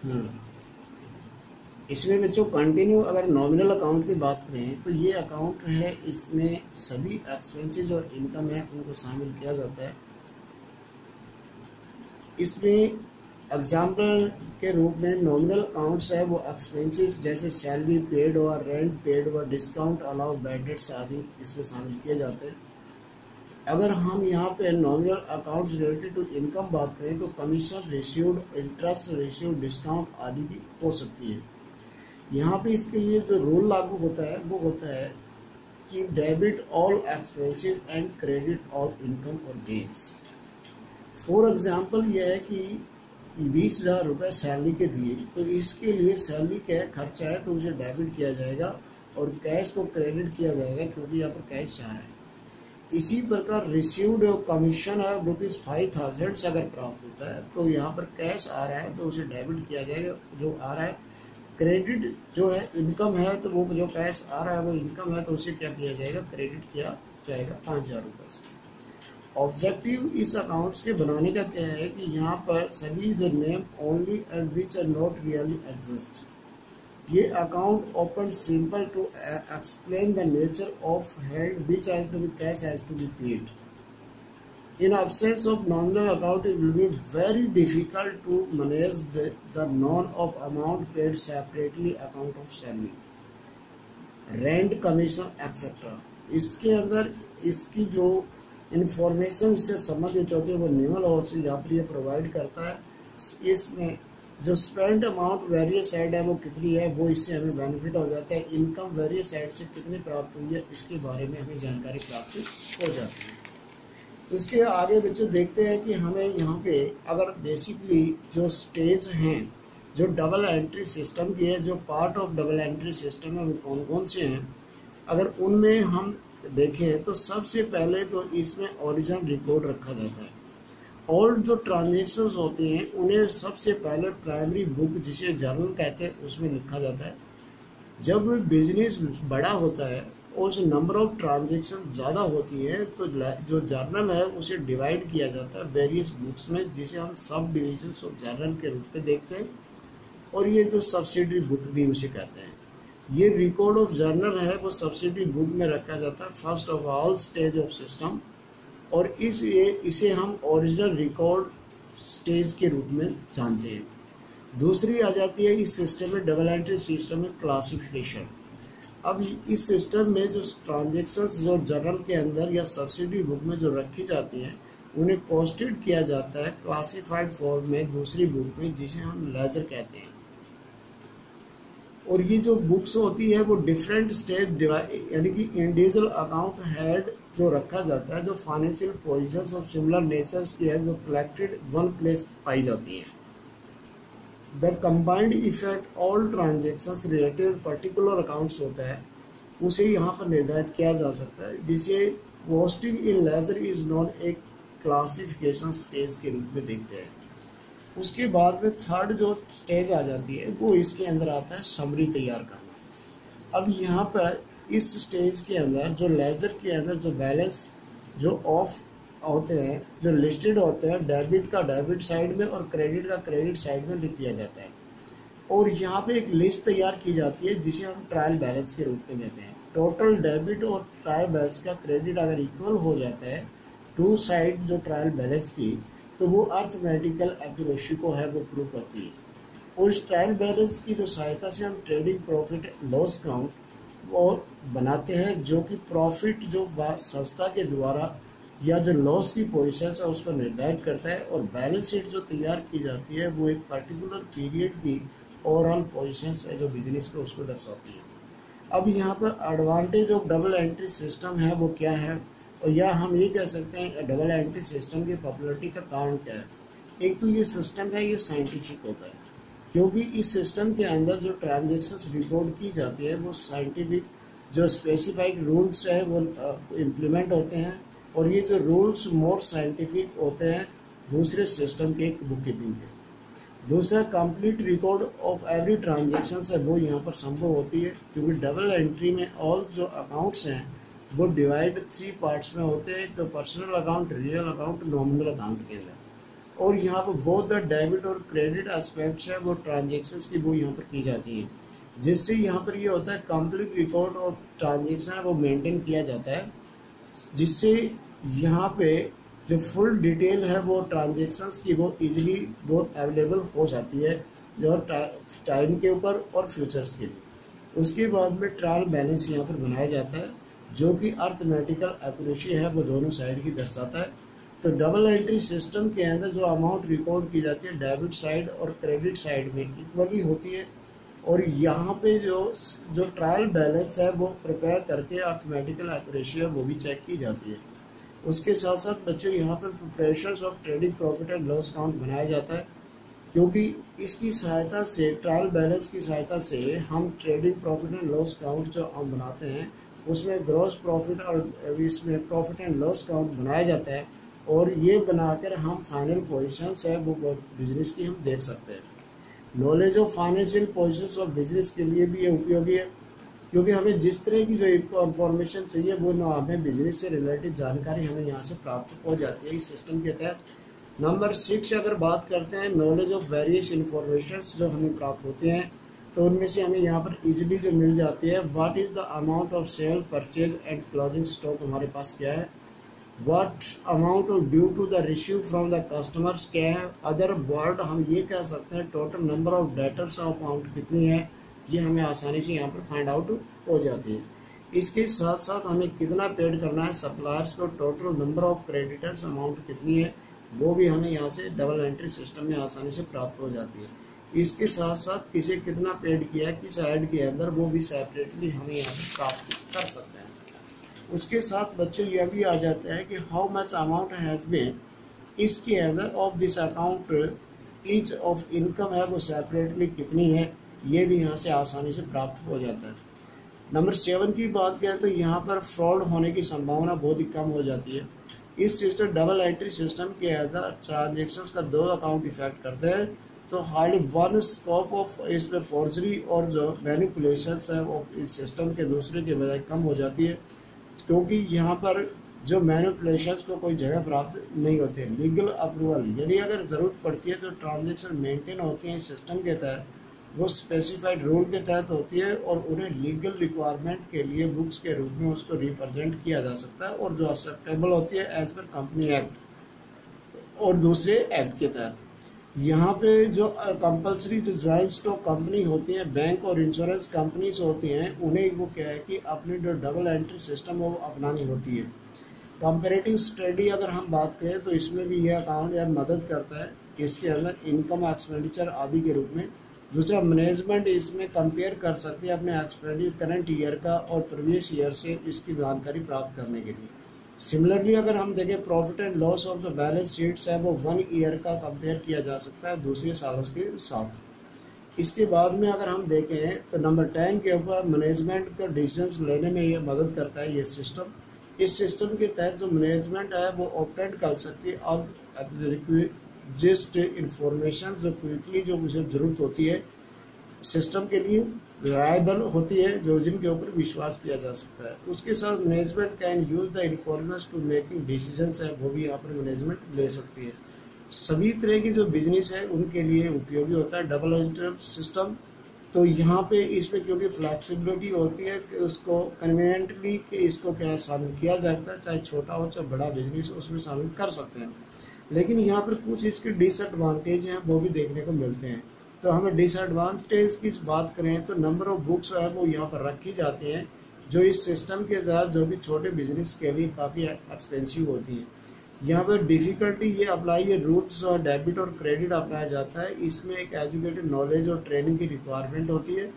हम्म। इसमें बच्चों कंटिन्यू अगर नॉमिनल अकाउंट की बात करें तो ये अकाउंट है, इसमें सभी एक्सपेंसेस और इनकम है उनको शामिल किया जाता है। इसमें एग्जाम्पल के रूप में नॉमिनल अकाउंट्स है वो एक्सपेंसेस जैसे सैलरी पेड और रेंट पेड व डिस्काउंट अलाउ बैड डेट्स आदि इसमें शामिल किए जाते हैं। अगर हम यहाँ पे nominal accounts related to income बात करें तो commission received, interest received, discount आदि की हो सकती है। यहाँ पे इसके लिए जो रूल लागू होता है वो होता है कि debit all expenses and credit all income और गेन्स। फॉर एग्जांपल यह है कि 20,000 रुपये सैलरी के दिए तो इसके लिए सैलरी का खर्चा है तो उसे डेबिट किया जाएगा और कैश को क्रेडिट किया जाएगा क्योंकि यहाँ पर कैश जा रहा है। इसी प्रकार रिसीव्ड कमीशन है ₹5,000 से अगर प्राप्त होता है तो यहाँ पर कैश आ रहा है तो उसे डेबिट किया जाएगा जो आ रहा है। क्रेडिट जो है इनकम है तो वो जो कैश आ रहा है वो इनकम है तो उसे क्या किया जाएगा, क्रेडिट किया जाएगा 5,000 रुपये से। ऑब्जेक्टिव इस अकाउंट्स के बनाने का क्या है कि यहाँ पर सभी जो name only and which are not really exist, ये account open simple to explain the nature of held which has to be cash has to be paid. In absence of nominal account, it will be very difficult to manage the known of amount paid separately account of salary, rent, commission, etc. इसके अंदर इसकी जो information इससे संबंधित होती है वो निम्न और से यहाँ पर ये प्रोवाइड करता है। इसमें जो स्पेंड अमाउंट वेरियस साइड है वो कितनी है वो इससे हमें बेनिफिट हो जाता है। इनकम वेरियस साइड से कितनी प्राप्त हुई है इसके बारे में हमें जानकारी प्राप्त हो जाती है। उसके आगे बच्चों देखते हैं कि हमें यहाँ पे अगर बेसिकली जो स्टेज हैं जो डबल एंट्री सिस्टम की है, जो part of double entry system है वो कौन कौन से हैं, अगर उनमें हम देखें तो सबसे पहले तो इसमें ओरिजिनल रिकॉर्ड रखा जाता है। और जो ट्रांजेक्शन्स होते हैं उन्हें सबसे पहले प्राइमरी बुक जिसे जर्नल कहते हैं उसमें लिखा जाता है। जब बिजनेस बड़ा होता है उस नंबर ऑफ ट्रांजेक्शन ज़्यादा होती है तो जो जर्नल है उसे डिवाइड किया जाता है वेरियस बुक्स में जिसे हम सब डिविजन्स ऑफ जर्नल के रूप में देखते हैं। और ये जो सब्सिडरी बुक भी उसे कहते हैं। ये रिकॉर्ड ऑफ जर्नल है वो सब्सिडरी बुक में रखा जाता है first of all stage of system, और इसे हम ओरिजिनल रिकॉर्ड स्टेज के रूप में जानते हैं। दूसरी आ जाती है इस सिस्टम में, डबल एंट्री सिस्टम में, क्लासिफिकेशन। अब इस सिस्टम में जो ट्रांजेक्शन्स जो जर्नल के अंदर या सब्सिडी बुक में जो रखी जाती हैं उन्हें पोस्टेड किया जाता है क्लासिफाइड फॉर्म में दूसरी बुक में जिसे हम लेजर कहते हैं। और ये जो बुक्स होती है वो डिफरेंट स्टेज यानी कि इंडिविजुअल अकाउंट हेड जो रखा जाता है, जो financial positions of similar natures की है जो कलेक्टेड वन प्लेस पाई जाती है। The combined effect all transactions related particular accounts होता है उसे यहाँ पर निर्धारित किया जा सकता है जिसे posting in ledger is known एक क्लासिफिकेशन स्टेज के रूप में देखते हैं। उसके बाद में थर्ड जो स्टेज आ जाती है वो इसके अंदर आता है समरी तैयार करना। अब यहाँ पर इस स्टेज के अंदर जो लेजर के अंदर जो बैलेंस जो ऑफ होते हैं जो लिस्टेड होते हैं डेबिट का डेबिट साइड में और क्रेडिट का क्रेडिट साइड में लिख दिया जाता है। और यहाँ पे एक लिस्ट तैयार की जाती है जिसे हम ट्रायल बैलेंस के रूप में देते हैं। टोटल डेबिट और ट्रायल बैलेंस का क्रेडिट अगर इक्वल हो जाता है टू साइड जो ट्रायल बैलेंस की तो वो अर्थमेटिकल एक्यूरेसी को है वो प्रूव करती है। और इस ट्रायल बैलेंस की जो सहायता से हम ट्रेडिंग प्रॉफिट लॉस काउंट वो बनाते हैं जो कि प्रॉफिट जो संस्था के द्वारा या जो लॉस की पोजीशन है उसको निर्धारित करता है। और बैलेंस शीट जो तैयार की जाती है वो एक पर्टिकुलर पीरियड की ओवरऑल पोजीशन है जो बिजनेस को उसको दर्शाती है। अब यहाँ पर advantage of double entry system है वो क्या है, और या हम ये कह सकते हैं डबल एंट्री सिस्टम की पॉपुलरिटी का कारण क्या है। एक तो ये सिस्टम है ये साइंटिफिक होता है क्योंकि इस सिस्टम के अंदर जो ट्रांजेक्शन्स रिकॉर्ड की जाती है वो साइंटिफिक जो स्पेसिफाइड रूल्स है वो इम्प्लीमेंट होते हैं। और ये जो रूल्स मोर साइंटिफिक होते हैं दूसरे सिस्टम के बुक कीपिंग के। दूसरा complete record of every transaction है वो यहाँ पर संभव होती है क्योंकि डबल एंट्री में ऑल जो अकाउंट्स हैं वो डिवाइड 3 पार्ट्स में होते हैं। तो personal account, real account, nominal account के अंदर। और यहाँ पर बहुत द डेबिट और क्रेडिट एस्पेक्ट्स है वो ट्रांजेक्शन्स की वो यहाँ पर की जाती है, जिससे यहाँ पर ये होता है कंप्लीट रिकॉर्ड ऑफ ट्रांजेक्शन है वो मेंटेन किया जाता है, जिससे यहाँ पे जो फुल डिटेल है वो ट्रांजेक्शन्स की वो इजीली बहुत अवेलेबल हो जाती है, जो टाइम के ऊपर और फ्यूचर्स के लिए। उसके बाद में ट्रायल बैलेंस यहाँ पर बनाया जाता है, जो कि अर्थमेटिकल एक्यूरेसी है वो दोनों साइड की दर्शाता है। तो डबल एंट्री सिस्टम के अंदर जो अमाउंट रिकॉर्ड की जाती है डेबिट साइड और क्रेडिट साइड में इक्वली होती है, और यहाँ पे जो ट्रायल बैलेंस है वो प्रिपेयर करके अर्थमेटिकल एक्यूरेसी है वो भी चेक की जाती है। उसके साथ साथ बच्चों यहाँ पर preparations of trading profit and loss account बनाया जाता है, क्योंकि इसकी सहायता से ट्रायल बैलेंस की सहायता से हम trading profit and loss account जो हम बनाते हैं उसमें ग्रॉस प्रॉफिट और इसमें प्रॉफिट एंड लॉस अकाउंट बनाया जाता है, और ये बनाकर हम फाइनल पोजीशंस है वो बिजनेस की हम देख सकते हैं। Knowledge of financial positions of business के लिए भी ये उपयोगी है, क्योंकि हमें जिस तरह की जो इंफॉर्मेशन चाहिए वो ना हमें बिजनेस से रिलेटेड जानकारी हमें यहाँ से प्राप्त हो जाती है इस सिस्टम के तहत। नंबर 6 अगर बात करते हैं नॉलेज ऑफ वेरियस इंफॉर्मेशन जो हमें प्राप्त होते हैं, तो उनमें से हमें यहाँ पर इजीली जो मिल जाती है, what is the amount of sale purchase and closing stock हमारे पास क्या है, what amount of due to the receive from the customers क्या है, अदर वर्ड हम ये कह सकते हैं total number of debtors of amount कितनी है, ये हमें आसानी से यहाँ पर फाइंड आउट हो जाती है। इसके साथ साथ हमें कितना पेड करना है सप्लायर्स को, total number of creditors amount कितनी है, वो भी हमें यहाँ से डबल एंट्री सिस्टम में आसानी से प्राप्त हो जाती है। इसके साथ साथ किसे कितना पेड किया है किस ऐड के अंदर, वो भी सेपरेटली हमें यहाँ से प्राप्त कर सकते हैं। उसके साथ बच्चों यह भी आ जाता है कि how much amount has been, इसके अंदर of this account each of income है वो सेपरेटली कितनी है, ये भी यहाँ से आसानी से प्राप्त हो जाता है। नंबर 7 की बात करें तो यहाँ पर फ्रॉड होने की संभावना बहुत ही कम हो जाती है। इस सिस्टम डबल एंट्री सिस्टम के अंदर ट्रांजेक्शन्स का 2 अकाउंट इफेक्ट करते हैं, तो हार्डली वन स्कोप ऑफ इसमें फॉर्जरी और जो मैनिपुलेशंस है वो इस सिस्टम के दूसरे के बजाय कम हो जाती है, क्योंकि यहाँ पर जो मैनिपुलेशंस को कोई जगह प्राप्त नहीं होते। लीगल अप्रूवल यानी अगर ज़रूरत पड़ती है तो ट्रांजेक्शन मेंटेन होती है सिस्टम के तहत, वो स्पेसिफाइड रूल के तहत होती है, और उन्हें लीगल रिक्वायरमेंट के लिए बुक्स के रूप में उसको रिप्रेजेंट किया जा सकता है, और जो एक्सेप्टेबल होती है एज पर कंपनी एक्ट और दूसरे एक्ट के तहत। यहाँ पे जो कंपलसरी जो जॉइंट स्टॉक कंपनी होती है, बैंक और इंश्योरेंस कंपनीज होती हैं, उन्हें वो क्या है कि अपनी जो डबल एंट्री सिस्टम है वो अपनानी होती है। कंपैरेटिव स्टडी अगर हम बात करें तो इसमें भी यह अकाउंट या मदद करता है इसके अंदर इनकम एक्सपेंडिचर आदि के रूप में। दूसरा मैनेजमेंट इसमें कंपेयर कर सकती है अपने एक्सपेंडिचर करंट ईयर का और प्रीवियस ईयर से इसकी जानकारी प्राप्त करने के लिए। सिमिलरली अगर हम देखें profit and loss of the balance sheets है वो 1 ईयर का कंपेयर किया जा सकता है दूसरे सालों के साथ। इसके बाद में अगर हम देखें तो नंबर 10 के ऊपर मैनेजमेंट का डिसीजंस लेने में ये मदद करता है ये सिस्टम। इस सिस्टम के तहत जो मैनेजमेंट है वो ऑपरेट कर सकती है और जिस्ट इंफॉर्मेशन जो क्विकली जो मुझे ज़रूरत होती है सिस्टम के लिए रिलायबल होती है, जो जिनके ऊपर विश्वास किया जा सकता है। उसके साथ management can use the information to making decisions है वो भी यहाँ पर मैनेजमेंट ले सकती है। सभी तरह की जो बिजनेस है उनके लिए उपयोगी होता है डबल एंट्री सिस्टम। तो यहाँ पे इसमें क्योंकि फ्लैक्सिबिलिटी होती है कि उसको कन्वीनियंटली इसको क्या शामिल किया जाता है, चाहे छोटा हो चाहे बड़ा बिजनेस उसमें शामिल कर सकते हैं। लेकिन यहाँ पर कुछ इसके डिसएडवांटेज हैं वो भी देखने को मिलते हैं। तो हमें डिसएडवांटेज की बात करें तो नंबर ऑफ बुक्स है वो यहाँ पर रखी जाती हैं, जो इस सिस्टम के तहत जो भी छोटे बिजनेस के लिए काफ़ी एक्सपेंसिव होती है। यहाँ पर डिफ़िकल्टी ये अप्लाई ये रूल्स और डेबिट और क्रेडिट अपनाया जाता है। इसमें एक एजुकेटेड नॉलेज और ट्रेनिंग की रिक्वायरमेंट होती है,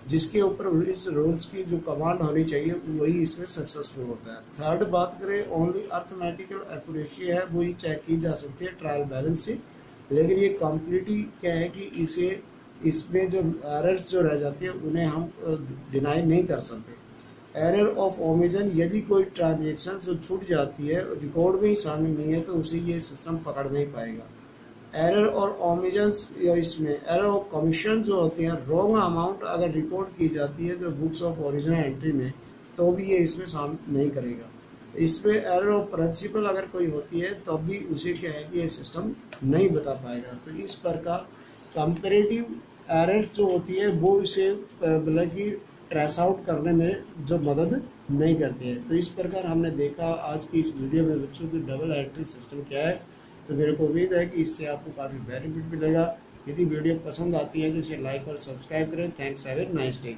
जिसके ऊपर इस रूल्स की जो कमांड होनी चाहिए वही इसमें सक्सेसफुल होता है। थर्ड बात करें ओनली अर्थमेटिकल एक्यूरेसी है वो ही चेक की जा सकती है ट्रायल बैलेंस से, लेकिन ये कम्प्लीटली क्या है कि इसमें जो एरर्स जो रह जाती है उन्हें हम डिनाई नहीं कर सकते। एरर ऑफ ओमिशन यदि कोई ट्रांजेक्शन जो छूट जाती है रिकॉर्ड में ही शामिल नहीं है तो उसे ये सिस्टम पकड़ नहीं पाएगा। एरर और ओमिशंस या इसमें एरर ऑफ कमीशन जो होती है रॉन्ग अमाउंट अगर रिकॉर्ड की जाती है तो बुक्स ऑफ ओरिजिनल एंट्री में तो भी ये इसमें शामिल नहीं करेगा। इसमें एरर ऑफ प्रिंसिपल अगर कोई होती है तो भी उसे क्या है कि ये सिस्टम नहीं बता पाएगा। तो इस प्रकार कंपेरेटिव एरर्स जो होती है वो इसे मतलब कि ट्रेस आउट करने में जो मदद नहीं करती है। तो इस प्रकार हमने देखा आज की इस वीडियो में बच्चों की डबल एंट्री सिस्टम क्या है। तो मेरे को उम्मीद है कि इससे आपको काफ़ी बेनिफिट मिलेगा। यदि वीडियो पसंद आती है तो इसे लाइक और सब्सक्राइब करें। Thanks, have a nice day.